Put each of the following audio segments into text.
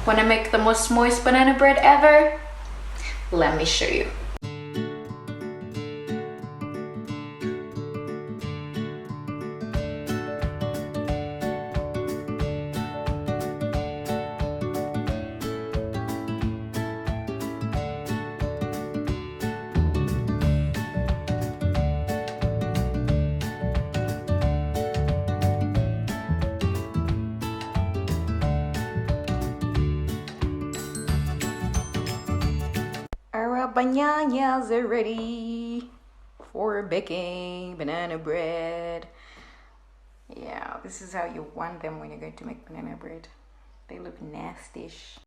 Want to make the most moist banana bread ever? Let me show you. Our bananas are ready for baking banana bread. Yeah, this is how you want them when you're going to make banana bread. They look nasty-ish.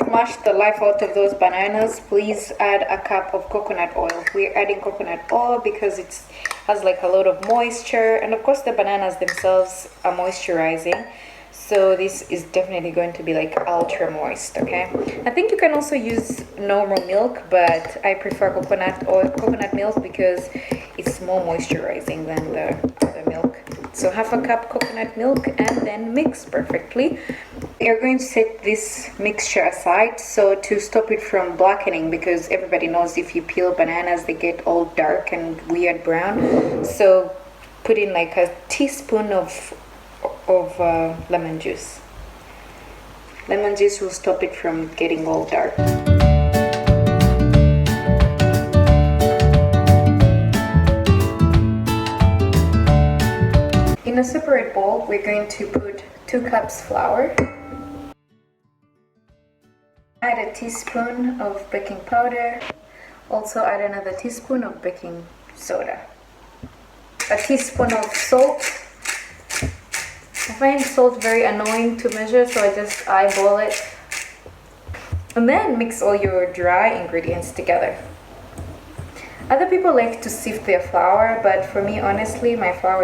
Mash the life out of those bananas. Please add a cup of coconut oil. We're adding coconut oil because it has like a lot of moisture, and of course the bananas themselves are moisturizing, so this is definitely going to be like ultra moist. Okay, I think you can also use normal milk, but I prefer coconut milk because it's more moisturizing than the other milk. So half a cup coconut milk and then mix perfectly. You're going to set this mixture aside so to stop it from blackening, because everybody knows if you peel bananas they get all dark and weird brown. So put in like a teaspoon of lemon juice. Lemon juice will stop it from getting all dark. In a separate bowl, we're going to put 2 cups flour. Add a teaspoon of baking powder. Also add another teaspoon of baking soda. A teaspoon of salt. I find salt very annoying to measure, so I just eyeball it. And then mix all your dry ingredients together. Other people like to sift their flour, but for me, honestly, my flour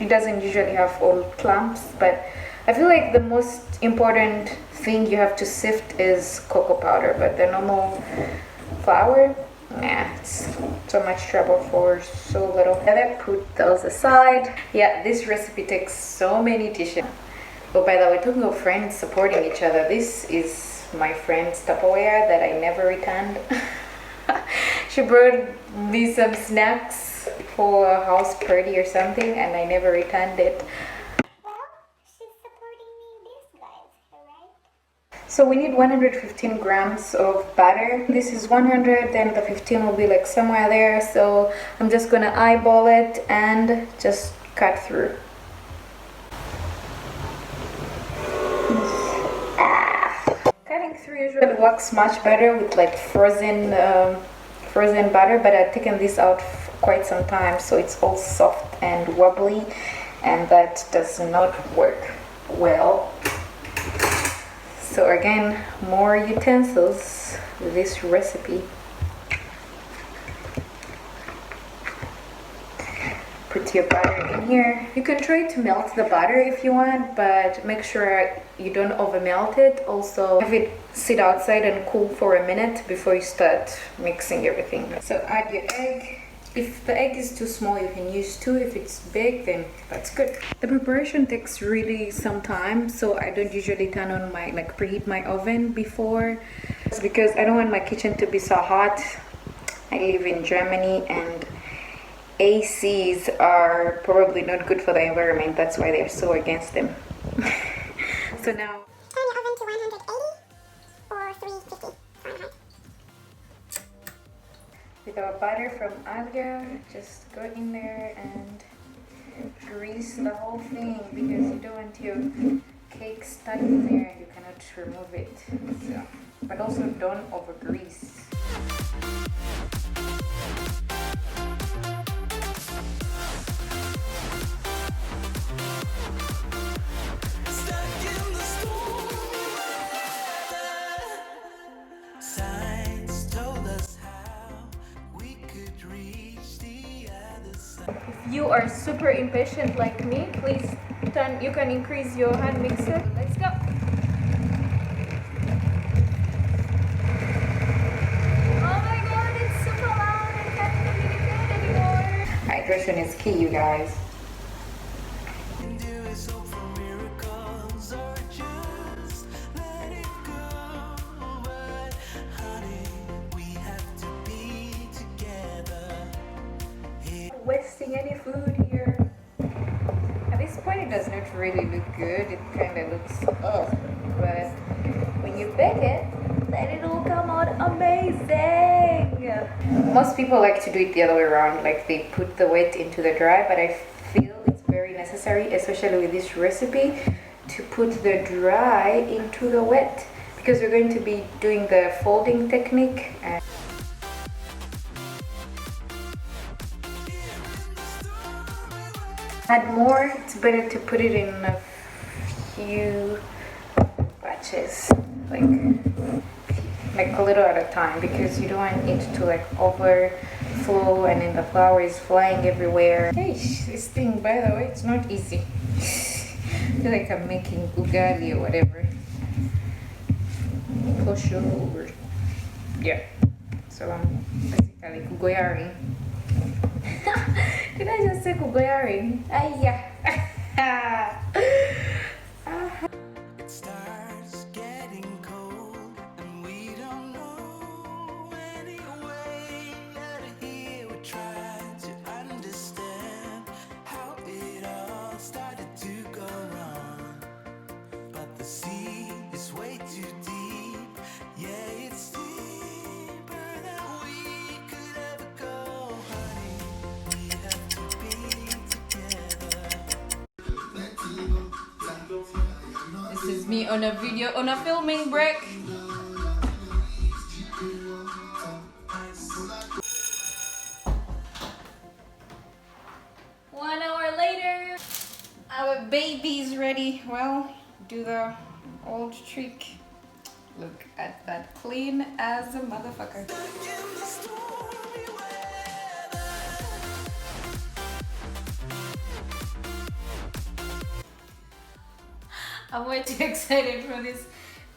it doesn't usually have all clumps, but I feel like the most important thing you have to sift is cocoa powder, but the normal flour, nah, it's so much trouble for so little. Together, put those aside. Yeah, this recipe takes so many dishes. Oh, by the way, talking of friends supporting each other, this is my friend's Tupperware that I never returned. She brought me some snacks for a house party or something, and I never returned it. Well, she's supporting me this, guys, alright? So we need 115 grams of butter. This is 100, and the 15 will be like somewhere there. So I'm just gonna eyeball it and just cut through. Cutting through usually works much better with like frozen butter, but I've taken this out quite some time, so it's all soft and wobbly, and that does not work well. So again, more utensils with this recipe. Put your butter in here. You can try to melt the butter if you want, but make sure you don't over melt it. Also have it sit outside and cool for a minute before you start mixing everything. So add your egg. If the egg is too small, you can use 2. If it's big, then that's good. The preparation takes really some time, so I don't usually turn on my, preheat my oven before. It's because I don't want my kitchen to be so hot. I live in Germany and ACs are probably not good for the environment. That's why they're so against them. So now Turn your oven to 180 or 350 Fahrenheit. with our butter from earlier, just go in there and grease the whole thing, because you don't want your cake stuck in there and you cannot remove it. So, but also don't over grease. If you are super impatient like me, please You can increase your hand mixer. Let's go. Oh my god, it's super loud. I can't communicate anymore. Hydration is key, you guys. Wasting any food here. At this point it does not really look good. It kind of looks ugh, but when you bake it, then it will come out amazing. Most people like to do it the other way around, like they put the wet into the dry, but I feel it's very necessary, especially with this recipe, to put the dry into the wet, because we're going to be doing the folding technique. Add more. It's better to put it in a few batches, like a little at a time, because you don't want it to like overflow and then the flour is flying everywhere. Hey, this thing, by the way, it's not easy. I feel like I'm making ugali or whatever. Kosho, yeah. So I'm basically kugoyaring. Did I just say kugoyaring? Yeah. It starts getting cold and we don't know any way out of here. We're trying to understand how it all started to go wrong, but the sea is way too deep. Yeah, it's deeper than we could ever go, honey. We have to be together. This is me on a video, on a filming break. One hour later, our baby's ready. Well, do the old trick. Look at that, clean as a motherfucker. I'm way too excited for this.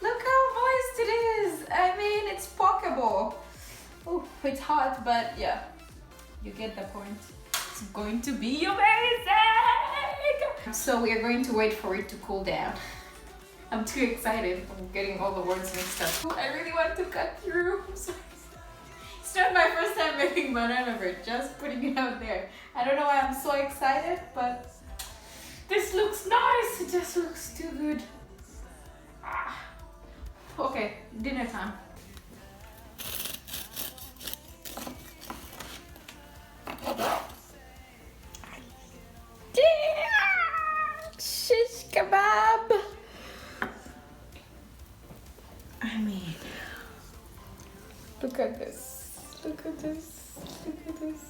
Look how moist it is. I mean, it's pokeable. Oh, it's hot, but yeah, you get the point. It's going to be amazing. So we are going to wait for it to cool down. I'm too excited. I'm getting all the words mixed up. I really want to cut through. I'm sorry. It's not my first time making banana bread, just putting it out there. I don't know why I'm so excited, but this looks nice. It just looks too good. Ah. Okay, dinner time. Shish kebab. I mean, look at this. Look at this. Look at this.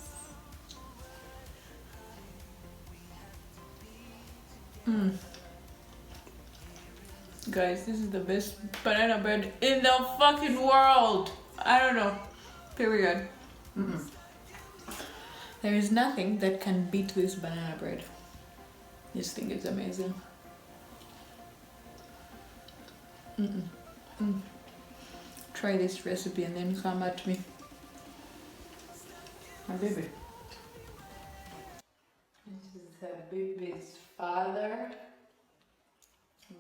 Guys, this is the best banana bread in the fucking world. I don't know. Period. There is nothing that can beat this banana bread. This thing is amazing. Try this recipe and then come at me. My baby. This is her baby's father,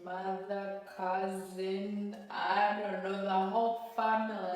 mother, cousin, I don't know, the whole family.